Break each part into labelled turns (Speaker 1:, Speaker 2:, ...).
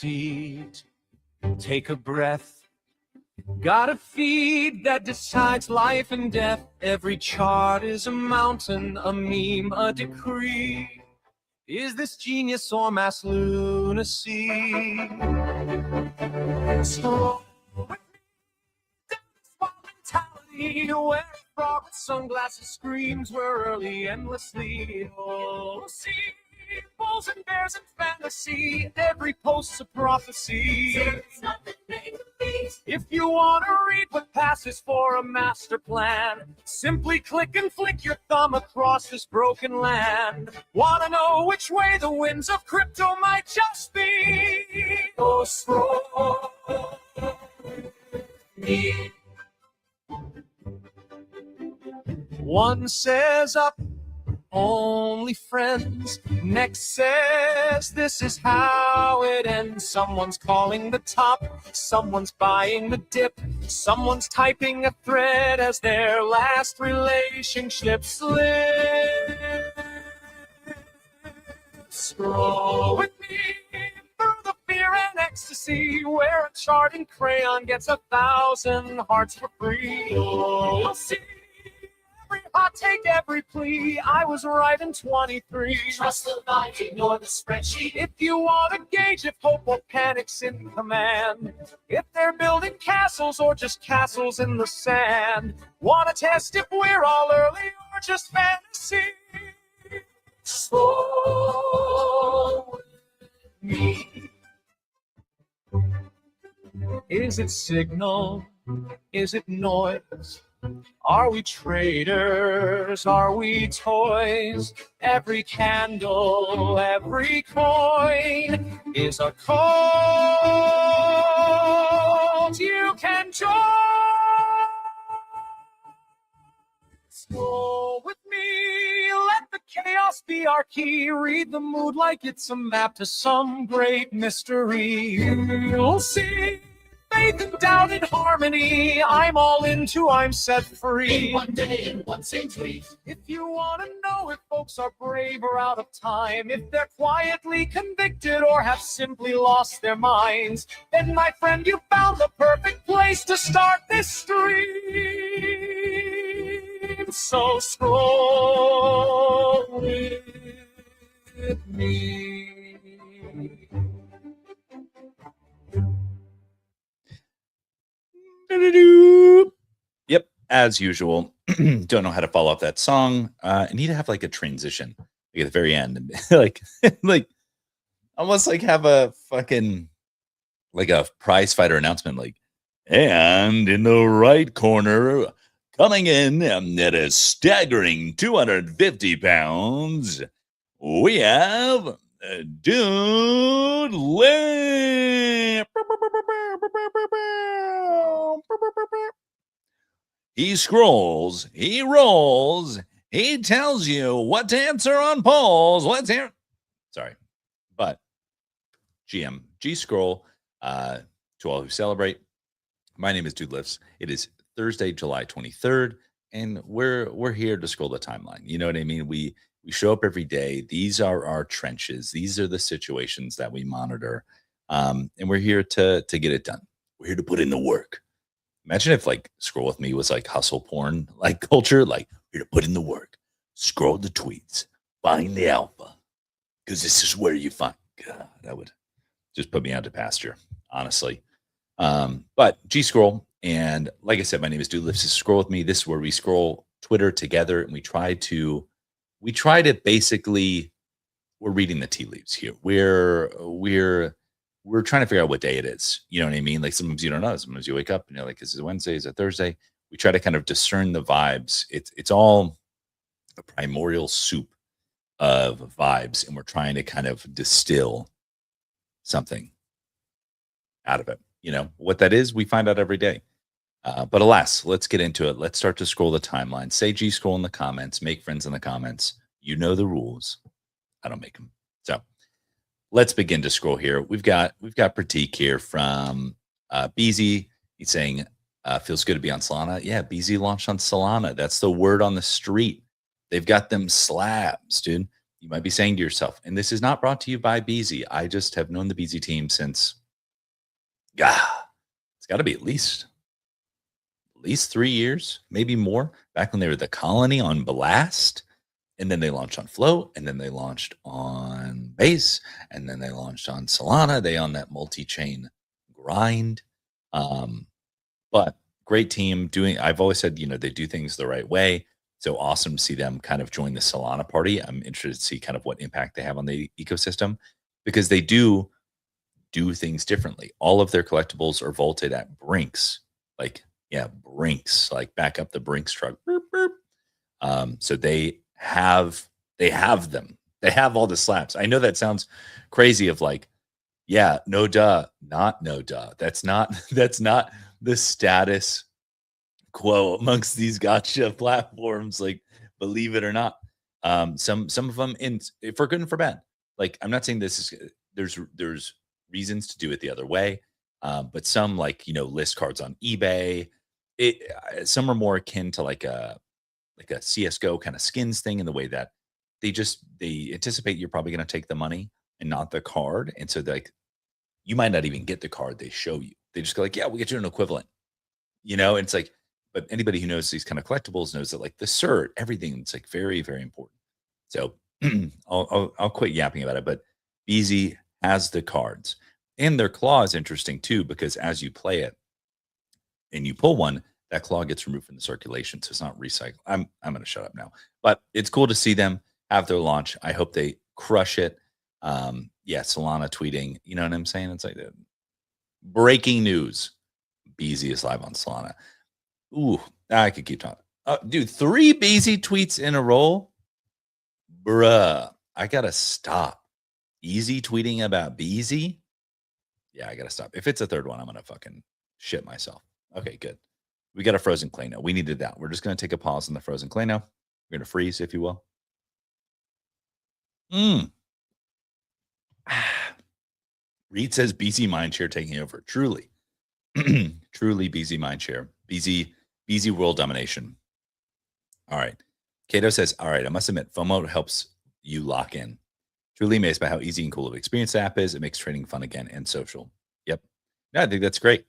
Speaker 1: seat. Take a breath. Got a feed that decides life and death. Every chart is a mountain, a meme, a decree. Is this genius or mass lunacy? So with me, small mentality, where a frog with sunglasses screams we're early endlessly. Oh, see, bulls and bears and fantasy, every post's a prophecy. If you want to read what passes for a master plan, simply click and flick your thumb across this broken land. Want to know which way the winds of crypto might just be? Oh, scroll me. One says up, only friends. Next says this is how it ends. Someone's calling the top, someone's buying the dip, someone's typing a thread as their last relationship slips. Scroll with me through the fear and ecstasy, where a chart in crayon gets 1,000 hearts for free. You'll see every hot take, every plea. I was right in 23. Trust the mind, ignore the spreadsheet. If you want to gauge if hope or panic's in command, if they're building castles or just castles in the sand, want to test if we're all early or just fantasy? Slow me. Is it signal? Is it noise? Are we traders? Are we toys? Every candle, every coin is a cult you can join. Go with me, let the chaos be our key. Read the mood like it's a map to some great mystery. You'll see faith and doubt and harmony. I'm all into, I'm set free.
Speaker 2: In one day, in one same tweet.
Speaker 1: If you want to know if folks are brave or out of time, if they're quietly convicted or have simply lost their minds, then my friend, you found the perfect place to start this stream. So scroll with me.
Speaker 3: Yep, as usual. Don't know how to follow up that song. I need to have like a transition like at the very end, like almost like have a fucking like a prize fighter announcement, like, and in the right corner, coming in at a staggering 250 pounds, we have Dude Limp. He scrolls, he rolls, he tells you what to answer on polls. Let's hear. Sorry, but G scroll. To all who celebrate, my name is Dude Lifts. It is Thursday, July 23rd, and we're here to scroll the timeline. You know what I mean? We show up every day. These are our trenches. These are the situations that we monitor, and we're here to get it done. We're here to put in the work. Imagine if like Scroll With Me was like hustle porn, like culture, like we're here to put in the work, scroll the tweets, find the alpha, because this is where you find. God, that would just put me out to pasture, honestly. But G Scroll, and like I said, my name is Dude Lifts. This is Scroll With Me. This is where we scroll Twitter together, and we try to basically, we're reading the tea leaves here. We're trying to figure out what day it is. You know what I mean? Like sometimes you don't know. Sometimes you wake up and you're like, is it Wednesday? Is it Thursday? We try to kind of discern the vibes. It's all a primordial soup of vibes, and we're trying to kind of distill something out of it. You know what that is? We find out every day. But alas, let's get into it. Let's start to scroll the timeline. Say G scroll in the comments. Make friends in the comments. You know the rules. I don't make them. So let's begin to scroll here. We've got Pratik here from BZ. He's saying, feels good to be on Solana. Yeah, BZ launched on Solana. That's the word on the street. They've got them slabs, dude. you might be saying to yourself, and this is not brought to you by BZ. I just have known the BZ team since, it's got to be at least 3 years, maybe more. Back when they were the Colony on Blast, and then they launched on Float, and then they launched on Base, and then they launched on Solana. They on that multi-chain grind. But great team doing. I've always said, they do things the right way. So awesome to see them kind of join the Solana party. I'm interested to see kind of what impact they have on the ecosystem, because they do things differently. All of their collectibles are vaulted at Brinks, Brinks, like back up the Brinks truck. Boop, boop. So they have them. They have all the slaps. I know that sounds crazy of like, yeah, no duh, not no duh. That's not the status quo amongst these gotcha platforms, like, believe it or not. Some of them, for good and for bad. Like, I'm not saying this is there's reasons to do it the other way, but some, like, list cards on eBay. Some are more akin to like a CS:GO kind of skins thing, in the way that they anticipate you're probably going to take the money and not the card, and so like you might not even get the card they show you. They just go like, yeah, we'll get you an equivalent, and it's like, but anybody who knows these kind of collectibles knows that, like, the cert, everything, it's like very, very important. So I'll quit yapping about it, but BZ has the cards, and their claw is interesting too, because as you play it and you pull one, that claw gets removed from the circulation, so it's not recycled. I'm going to shut up now, but it's cool to see them have their launch. I hope they crush it. Solana tweeting, you know what I'm saying? It's like breaking news: BZ is live on Solana. Ooh, I could keep talking. Dude, 3 BZ tweets in a row, bruh. I gotta stop. Easy tweeting about BZ. Yeah, I gotta stop. If it's a third one, I'm gonna fucking shit myself. Okay, good. We got a frozen clay now. We needed that. We're just going to take a pause on the frozen clay now. We're going to freeze, if you will. Reed says BZ Mindshare taking over. Truly. Truly BZ Mindshare. BZ world domination. All right. Kato says, all right, I must admit, FOMO helps you lock in. Truly amazed by how easy and cool of an experience the app is. It makes trading fun again and social. Yep. Yeah, I think that's great.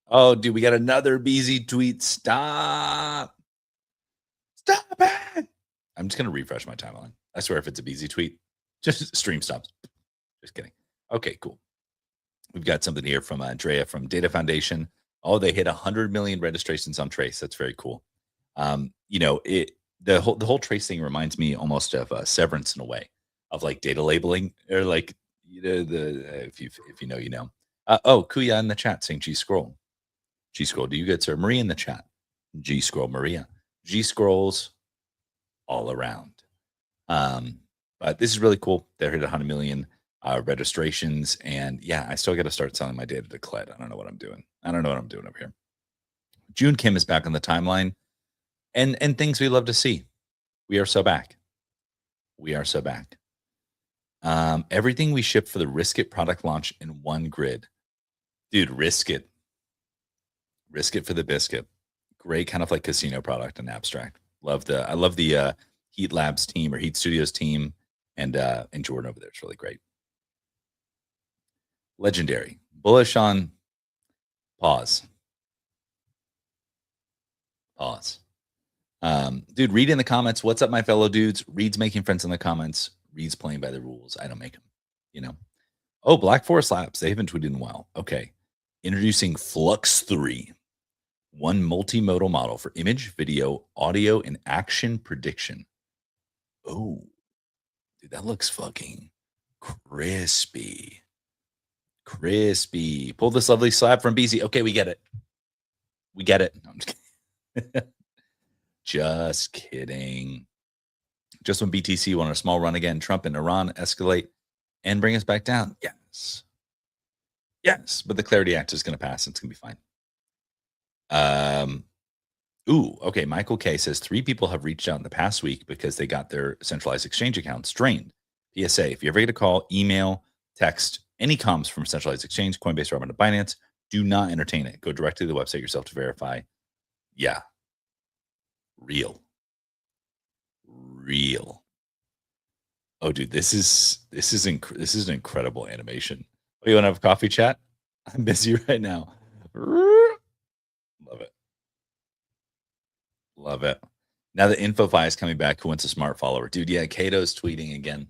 Speaker 3: Oh, dude, we got another BZ tweet. Stop it. I'm just going to refresh my timeline. I swear, if it's a BZ tweet, just stream stops. Just kidding. Okay, cool. We've got something here from Andrea from Data Foundation. Oh, they hit 100 million registrations on Trace. That's very cool. The whole Trace thing reminds me almost of Severance in a way, of like data labeling, or like, if you know, you know. Kuya in the chat saying G Scroll. G Scroll, do you good, sir? Maria in the chat. G Scroll, Maria. G Scrolls all around. But this is really cool. They're hit 100 million registrations, and yeah, I still got to start selling my data to Kled. I don't know what I'm doing. Over here. June Kim is back on the timeline, and things we love to see. We are so back. Everything we ship for the Risk It product launch in one grid. Dude, Risk It for the biscuit. Great kind of like casino product and abstract. I love the Heat Labs team, or Heat Studios team, and Jordan over there. It's really great. Legendary. Bullish on pause. Dude, read in the comments. What's up, my fellow dudes? Reed's making friends in the comments. Reed's playing by the rules. I don't make them, Oh, Black Forest Labs. They haven't tweeted in a while. Okay. Introducing Flux 3. One multimodal model for image, video, audio, and action prediction. Oh, dude, that looks fucking crispy. Pull this lovely slab from BZ. Okay, we get it. No, I'm just kidding. Just kidding. Just when BTC won a small run again, Trump and Iran escalate and bring us back down. Yes, but the Clarity Act is going to pass. It's going to be fine. Okay. Michael K says 3 people have reached out in the past week because they got their centralized exchange accounts drained. PSA: if you ever get a call, email, text, any comms from centralized exchange, Coinbase, Robinhood, Binance, do not entertain it. Go directly to the website yourself to verify. Yeah. Real. Oh, dude, this is an incredible animation. Oh, you want to have a coffee chat? I'm busy right now. Love it. Love it. Now that InfoFi is coming back, who wants a smart follower? Dude, yeah, Cato's tweeting again.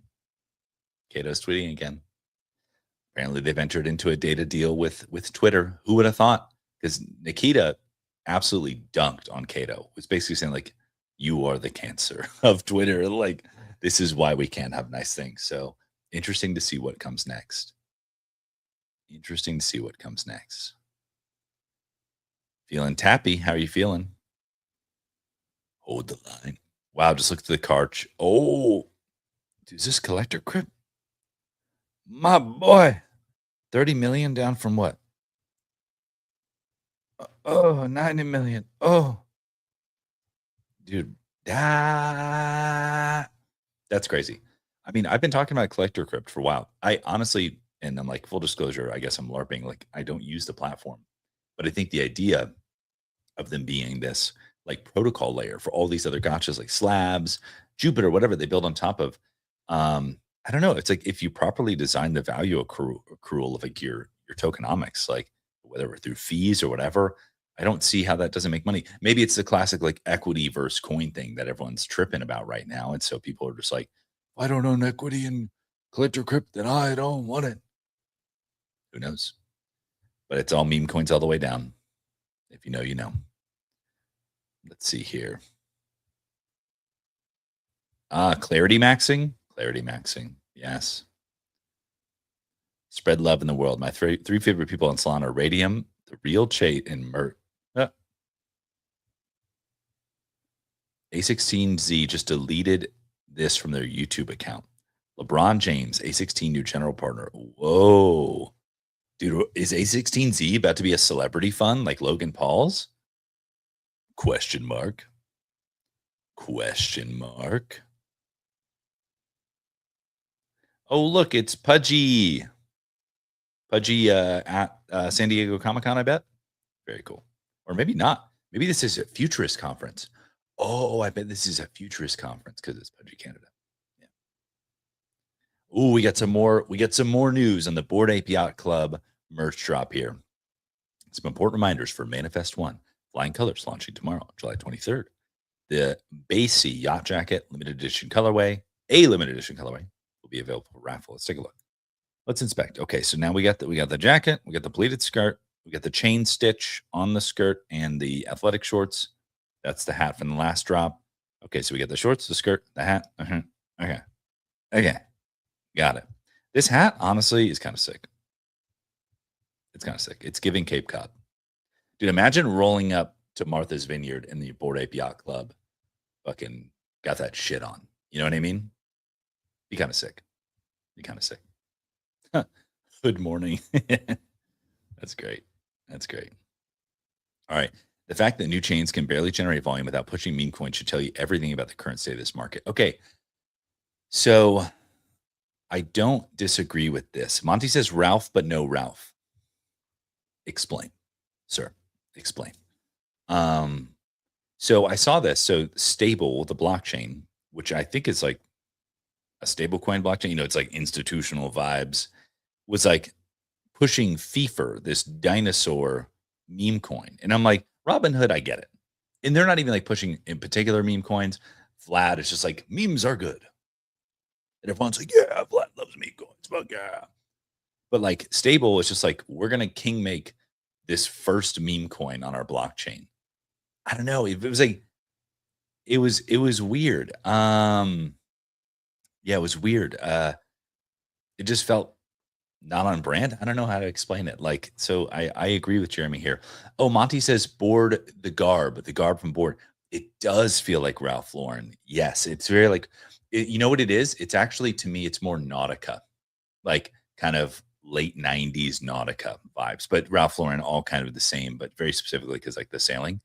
Speaker 3: Apparently, they've entered into a data deal with Twitter. Who would have thought? Because Nikita absolutely dunked on Cato. Was basically saying like, "You are the cancer of Twitter." Like, this is why we can't have nice things. So interesting to see what comes next. Interesting to see what comes next. Feeling tappy? How are you feeling? Hold the line. Wow, just look at the card. Oh, dude, is this collector crypt? My boy. 30 million down from what? Oh, 90 million. Oh, dude. That's crazy. I mean, I've been talking about collector crypt for a while. I honestly, and I'm like, full disclosure, I guess I'm LARPing. Like, I don't use the platform, but I think the idea of them being this like protocol layer for all these other gotchas like slabs, Jupiter, whatever they build on top of. I don't know. It's like if you properly design the value accrual of like your tokenomics, like whether through fees or whatever, I don't see how that doesn't make money. Maybe it's the classic like equity versus coin thing that everyone's tripping about right now. And so people are just like, "If I don't own equity in collector crypt, then I don't want it." Who knows? But it's all meme coins all the way down. If you know, you know. Let's see here. Clarity maxing. Clarity maxing. Yes. Spread love in the world. My three favorite people on Solana are Radium, The Real Chait, and Mert. A16Z just deleted this from their YouTube account. LeBron James, A16 new general partner. Whoa. Dude, is A16Z about to be a celebrity fund like Logan Paul's? Question mark. Question mark. Oh, look, it's Pudgy. Pudgy at San Diego Comic-Con, I bet. Very cool. Or maybe not. Maybe this is a futurist conference. Oh, I bet this is a futurist conference because it's Pudgy Canada. Yeah. Ooh, we got some more news on the Bored Ape Yacht Club merch drop here. Some important reminders for Manifest One. Flying Colors launching tomorrow, July 23rd. The Basie Yacht Jacket limited edition colorway, will be available for raffle. Let's take a look. Let's inspect. Okay, so now we got the jacket, we got the pleated skirt, we got the chain stitch on the skirt and the athletic shorts. That's the hat from the last drop. Okay, so we got the shorts, the skirt, the hat. Okay, got it. This hat honestly is kind of sick. It's kind of sick. It's giving Cape Cod. Dude, imagine rolling up to Martha's Vineyard in the Bored Ape Yacht Club. Fucking got that shit on. You know what I mean? Be kind of sick. Good morning. That's great. All right. The fact that new chains can barely generate volume without pushing meme coins should tell you everything about the current state of this market. Okay. So I don't disagree with this. Monty says Ralph, but no Ralph. Explain, sir. Explain. So I saw this. So Stable, the blockchain, which I think is like a stable coin blockchain, it's like institutional vibes, was like pushing FIFA, this dinosaur meme coin. And I'm like, Robinhood, I get it. And they're not even like pushing in particular meme coins. Vlad is just like, memes are good. And everyone's like, yeah, Vlad loves meme coins. Fuck yeah. But like Stable was just like, we're going to king make this first meme coin on our blockchain. I don't know. It was like, it was weird. Yeah, it was weird. It just felt not on brand. I don't know how to explain it. Like, so I agree with Jeremy here. Oh, Monty says Bored the garb from Bored. It does feel like Ralph Lauren. Yes, it's very like, you know what it is? It's actually, to me, it's more Nautica, like kind of late 90s Nautica vibes, but Ralph Lauren all kind of the same, but very specifically because like the sailing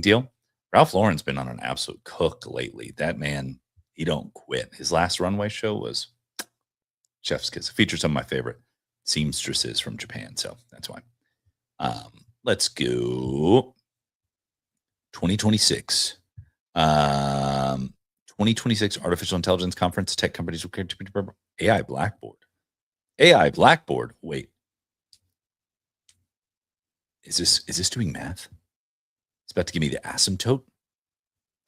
Speaker 3: deal. Ralph Lauren's been on an absolute cook lately. That man, he don't quit. His last runway show was chef's kiss. It features some of my favorite seamstresses from Japan, so that's why. Let's go 2026. 20 2026 Artificial Intelligence Conference. Tech companies will AI Blackboard. AI Blackboard. Wait. Is this doing math? It's about to give me the asymptote.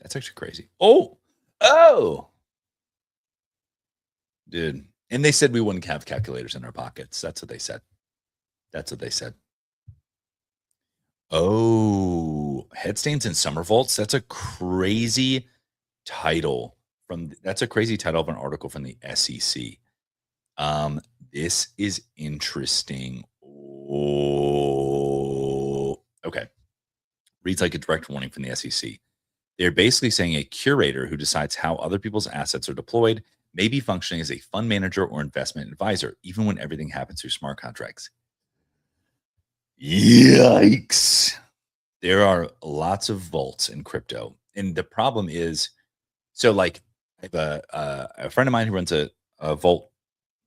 Speaker 3: That's actually crazy. Oh, dude. And they said we wouldn't have calculators in our pockets. That's what they said. Oh, headstands and summer vaults. That's a crazy title that's a crazy title of an article from the SEC. This is interesting. Oh, okay. Reads like a direct warning from the SEC. They're basically saying a curator who decides how other people's assets are deployed may be functioning as a fund manager or investment advisor, even when everything happens through smart contracts. Yikes. There are lots of vaults in crypto. And the problem is, so like I have a friend of mine who runs a vault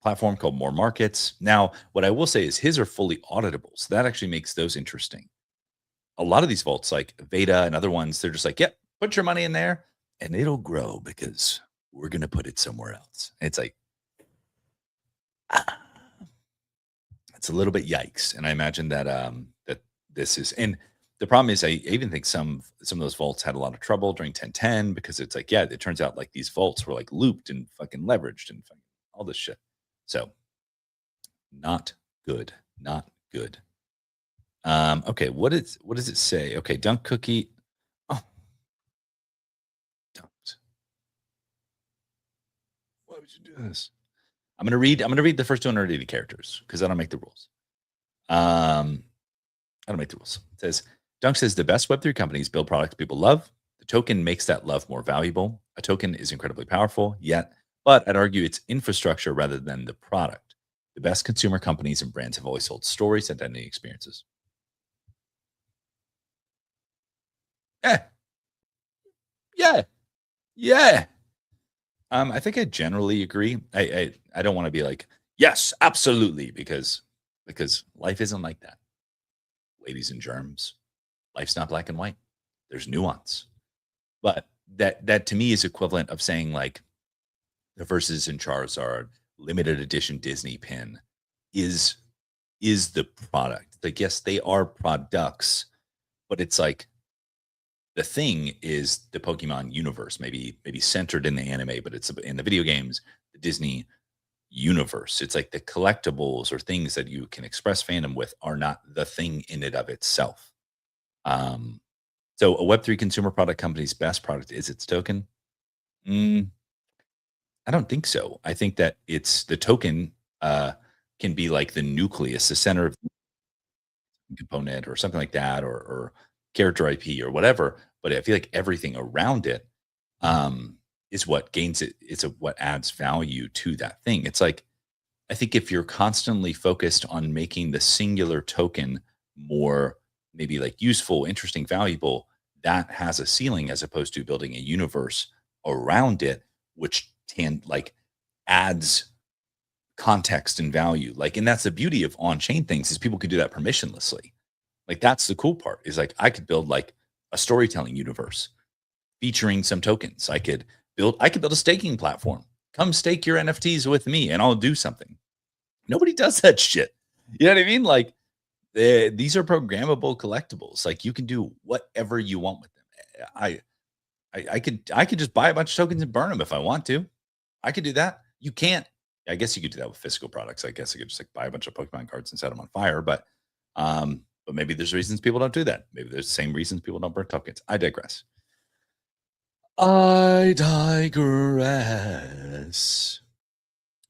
Speaker 3: platform called More Markets. Now, what I will say is his are fully auditable. So that actually makes those interesting. A lot of these vaults, like Veda and other ones, they're just like, yep, put your money in there and it'll grow because we're going to put it somewhere else. And it's like, it's a little bit yikes. And I imagine that that this is, and the problem is I even think some of those vaults had a lot of trouble during 1010 because it's like, yeah, it turns out like these vaults were like looped and fucking leveraged and fucking all this shit. So not good. Okay, what does it say? Okay, Dunk Cookie. Oh, don't. Why would you do this? I'm gonna read the first 280 characters because I don't make the rules. I don't make the rules. It says Dunk says the best Web3 companies build products people love. The token makes that love more valuable. A token is incredibly powerful, but I'd argue it's infrastructure rather than the product. The best consumer companies and brands have always sold stories, identity, experiences. Yeah. I think I generally agree. I don't want to be like, yes, absolutely, because life isn't like that. Ladies and germs, life's not black and white. There's nuance. But that to me is equivalent of saying like the Versus in Charizard limited edition Disney pin is the product. Like, yes, they are products, but it's like the thing is the Pokemon universe, maybe centered in the anime, but it's in the video games, the Disney universe. It's like the collectibles or things that you can express fandom with are not the thing in and of itself. So a Web3 consumer product company's best product is its token. I don't think so. I think that it's the token can be like the nucleus, the center of the component or something like that, or character IP or whatever. But I feel like everything around it is what gains it. It's what adds value to that thing. It's like, I think if you're constantly focused on making the singular token more maybe like useful, interesting, valuable, that has a ceiling as opposed to building a universe around it, which can like adds context and value. Like, and that's the beauty of on-chain things is people could do that permissionlessly. Like, that's the cool part is like, I could build like a storytelling universe featuring some tokens. I could build a staking platform. Come stake your NFTs with me and I'll do something. Nobody does that shit. You know what I mean? Like, these are programmable collectibles. Like, you can do whatever you want with them. I could just buy a bunch of tokens and burn them if I want to. I could do that. You can't. I guess you could do that with physical products. I guess I could just like buy a bunch of Pokemon cards and set them on fire. But maybe there's reasons people don't do that. Maybe there's the same reasons people don't burn tokens. I digress. Oh,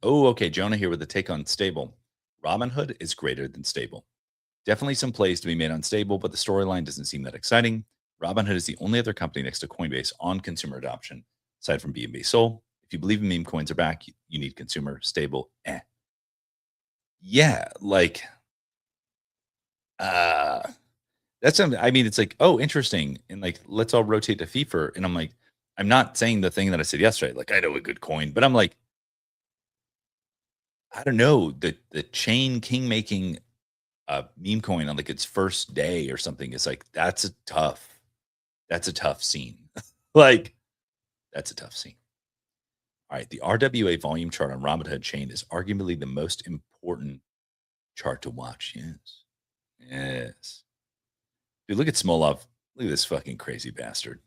Speaker 3: okay. Jonah here with a take on stable. Robinhood is greater than stable. Definitely some plays to be made on stable, but the storyline doesn't seem that exciting. Robinhood is the only other company next to Coinbase on consumer adoption, aside from BNB Sol. If you believe meme coins are back, you need consumer stable. Yeah, like that's something. I mean, it's like, oh, interesting, and like let's all rotate to FIFA. And I'm like, I'm not saying the thing that I said yesterday. Like, I know a good coin, but I'm like, I don't know, the chain king making a meme coin on like its first day or something is like that's a tough scene. Like, that's a tough scene. All right, the RWA volume chart on Robinhood Chain is arguably the most important chart to watch. Yes. Yes. Dude, look at Smolov. Look at this fucking crazy bastard.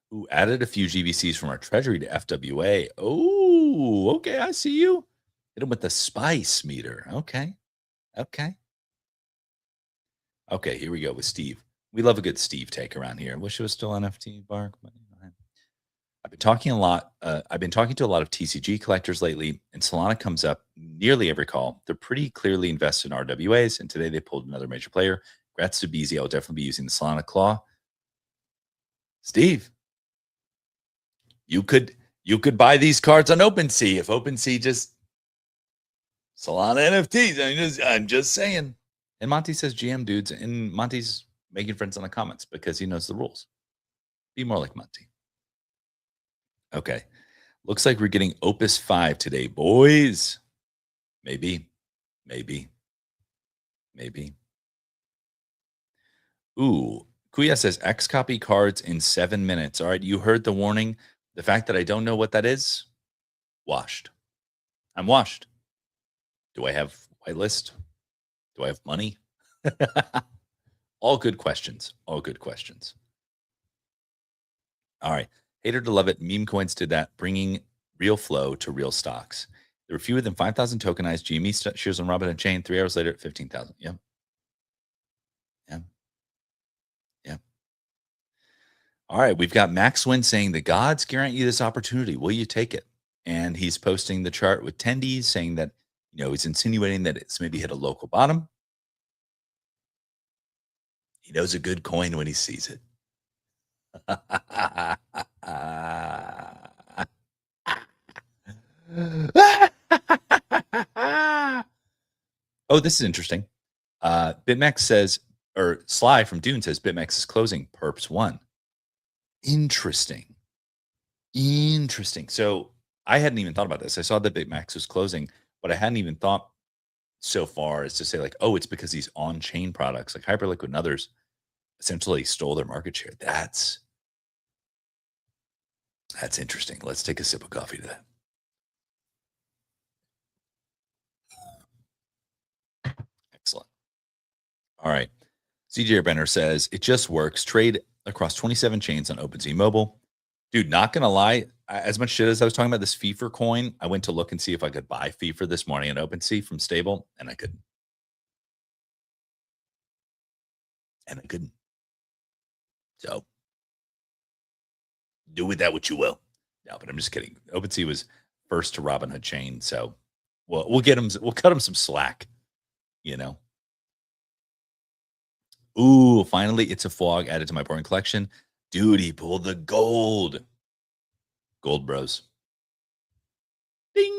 Speaker 3: Who added a few GBCs from our treasury to FWA. Oh, okay. I see you. Hit him with the spice meter. Okay. Okay. Okay, here we go with Steve. We love a good Steve take around here. Wish it was still NFT Bark. I've been talking a lot. I've been talking to a lot of TCG collectors lately, and Solana comes up nearly every call. They're pretty clearly invested in RWAs, and today they pulled another major player. Congrats to BZ. I'll definitely be using the Solana Claw. Steve, you could buy these cards on OpenSea if OpenSea just Solana NFTs. I'm just saying. And Monty says GM dudes, and Monty's making friends in the comments because he knows the rules. Be more like Monty. Okay. Looks like we're getting Opus 5 today, boys. Maybe. Ooh. Kuya says X copy cards in 7 minutes. All right. You heard the warning. The fact that I don't know what that is, washed. I'm washed. Do I have whitelist? Do I have money? All good questions. All right. Hater to love it. Meme coins did that, bringing real flow to real stocks. There were fewer than 5,000 tokenized GME shares on Robinhood Chain. 3 hours later at 15,000. Yep. All right. We've got Max Wynn saying the gods grant you this opportunity. Will you take it? And he's posting the chart with tendies saying that, he's insinuating that it's maybe hit a local bottom. He knows a good coin when he sees it. Oh, this is interesting. BitMEX says, or Sly from Dune says, BitMEX is closing perps 1. Interesting. So I hadn't even thought about this. I saw that BitMEX was closing. What I hadn't even thought so far is to say like, oh, it's because these on-chain products like Hyperliquid and others essentially stole their market share. That's interesting. Let's take a sip of coffee to that. Excellent. All right. CJ Benner says it just works. Trade across 27 chains on OpenSea Mobile. Dude, not gonna lie, as much shit as I was talking about this FIFA coin, I went to look and see if I could buy FIFA this morning on OpenSea from Stable, and I couldn't. So do with that what you will. No, but I'm just kidding. OpenSea was first to Robinhood Chain, so we'll cut him some slack, Ooh, finally, it's a fog added to my boring collection. Dude, he pulled the gold. Gold bros. Ding.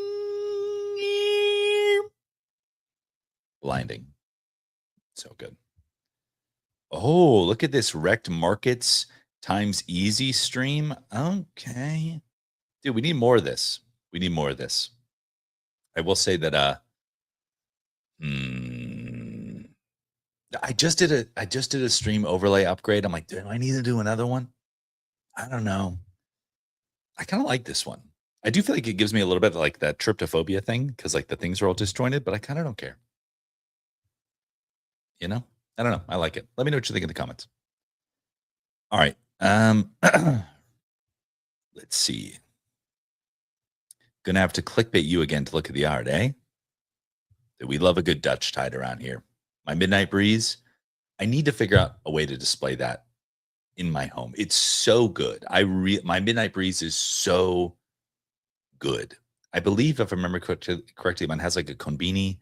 Speaker 3: Blinding. So good. Oh, look at this wrecked markets times easy stream. Okay. Dude, we need more of this. I will say that I just did a stream overlay upgrade. I'm like, do I need to do another one? I don't know. I kind of like this one. I do feel like it gives me a little bit of like that tryptophobia thing because like the things are all disjointed, but I kind of don't care. I don't know. I like it. Let me know what you think in the comments. All right. Let's see. Gonna have to clickbait you again to look at the art, eh? We love a good Dutch tide around here. My Midnight Breeze, I need to figure out a way to display that in my home. It's so good. My Midnight Breeze is so good. I believe, if I remember correctly, mine has like a Konbini,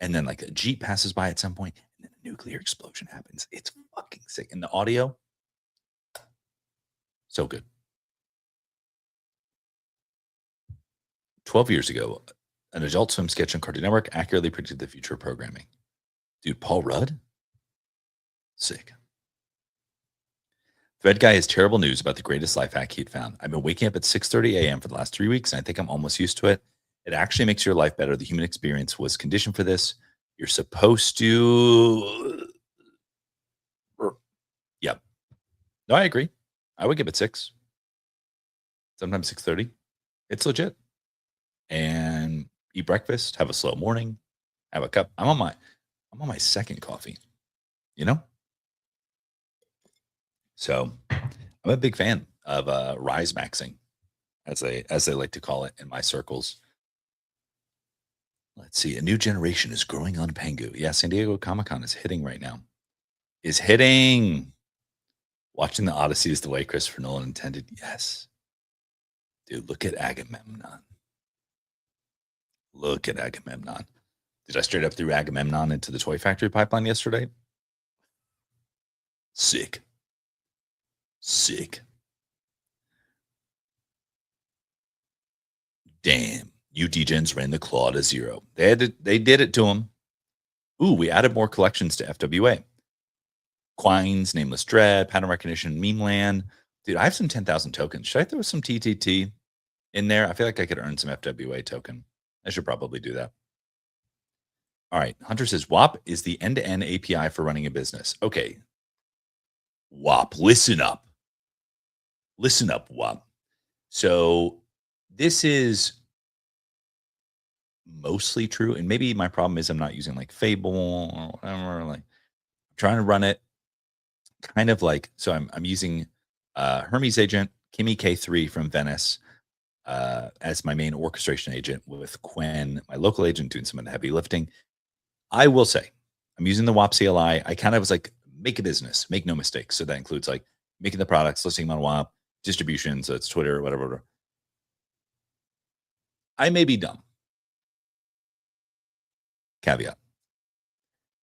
Speaker 3: and then like a Jeep passes by at some point, and then a nuclear explosion happens. It's fucking sick. And the audio, so good. 12 years ago, an Adult Swim sketch on Cartoon Network accurately predicted the future of programming. Dude, Paul Rudd? Sick. Thread Guy has terrible news about the greatest life hack he'd found. I've been waking up at 6:30 a.m. for the last 3 weeks, and I think I'm almost used to it. It actually makes your life better. The human experience was conditioned for this. You're supposed to... Yep. No, I agree. I would give it 6. sometimes 6:30. It's legit. And eat breakfast, have a slow morning, have a cup. I'm on my second coffee, you know? So I'm a big fan of rise maxing, as they like to call it in my circles. Let's see. A new generation is growing on Pengu. Yeah, San Diego Comic-Con is hitting right now. Is hitting. Watching the Odyssey is the way Christopher Nolan intended. Yes. Dude, look at Agamemnon. Look at Agamemnon. Did I straight up threw Agamemnon into the Toy Factory pipeline yesterday? Sick. Sick. Damn. You degens ran the claw to zero. They did it to him. Ooh, we added more collections to FWA. Quines, Nameless Dread, Pattern Recognition, Meme Land. Dude, I have some 10,000 tokens. Should I throw some TTT in there? I feel like I could earn some FWA token. I should probably do that. All right. Hunter says WAP is the end-to-end API for running a business. Okay. WAP, listen up. Listen up, WAP. So this is mostly true. And maybe my problem is I'm not using like Fable or whatever. Like I'm trying to run it kind of like, so I'm using Hermes agent, Kimi K3 from Venice as my main orchestration agent with Quen, my local agent, doing some of the heavy lifting. I will say I'm using the WAP CLI. I kind of was like, make a business, make no mistakes. So that includes like making the products, listing them on WAP, distribution, so it's Twitter or whatever. I may be dumb. Caveat.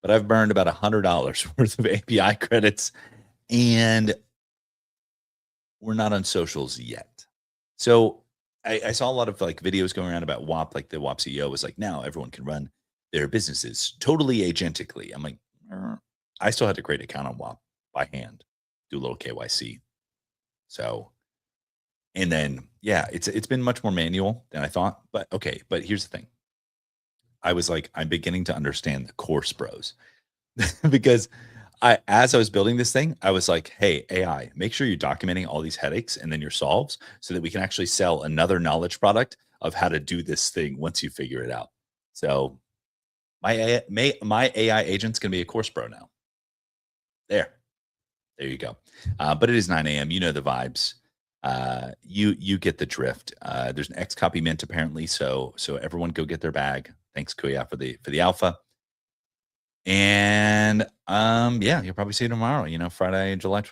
Speaker 3: But I've burned about $100 worth of API credits, and we're not on socials yet. So I saw a lot of like videos going around about WAP, like the WAP CEO was like, now everyone can run their businesses totally agentically. I'm like, I still had to create an account on WAP by hand, do a little KYC. So, and then, yeah, it's been much more manual than I thought, but okay. But here's the thing. I was like, I'm beginning to understand the course bros because as I was building this thing, I was like, hey, AI, make sure you're documenting all these headaches and then your solves so that we can actually sell another knowledge product of how to do this thing once you figure it out. So my AI agent's going to be a course bro now. There you go. But it is 9 a.m. You know the vibes. You get the drift. There's an X copy mint apparently. So everyone go get their bag. Thanks, Kuya, for the alpha. And yeah, you'll probably see you tomorrow, Friday, July 20th.